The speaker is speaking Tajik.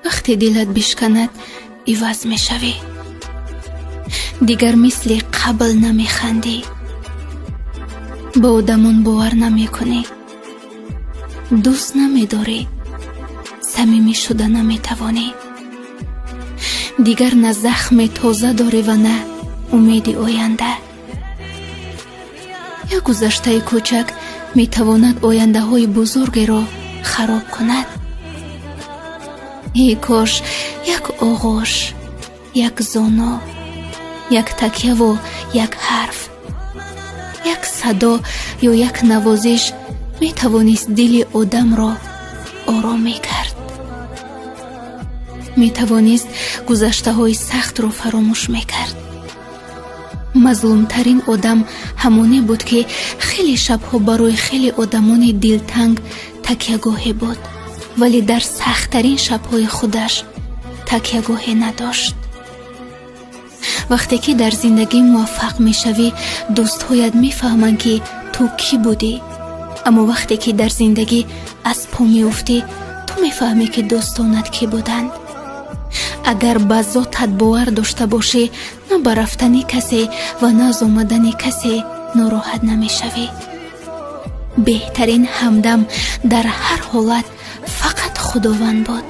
вақте дилат бишканад иваз мешавӣ. дигар мисли қабл намехандӣ. ба одамон бовар намекунӣ. дӯст намедорӣ. самимӣ шуда наметавонӣ. дигар на захми тоза дорӣ ва на умеди оянда. як гузаштаи кӯчак метавонад ояндаҳои бузургеро хароб кунад. эй кош як оғош, як зоно, як такяву як ҳарф, як садо ё як навозиш метавонист дили одамро ором мекард. метавонист гузаштаҳои сахтро фаромӯш мекард. мазлумтарин одам ҳамоне буд ки хеле шабҳо барои хеле одамони дилтанг такягоҳе буд, вале дар сахттарин шабҳои худаш такягоҳе надошт. вақте ки дар зиндагӣ муваффақ мешавӣ, дӯстҳоят мефаҳманд ки ту кӣ будӣ. аммо вақте ки дар зиндагӣ аз по меуфтӣ, ту мефаҳмӣ ки дӯстонат кӣ буданд. агар ба зотат бовар дошта бошӣ, на ба рафтани касе ва на аз омадани касе нороҳат намешавӣ. беҳтарин ҳамдам дар ҳар ҳолат фақат худованд буд.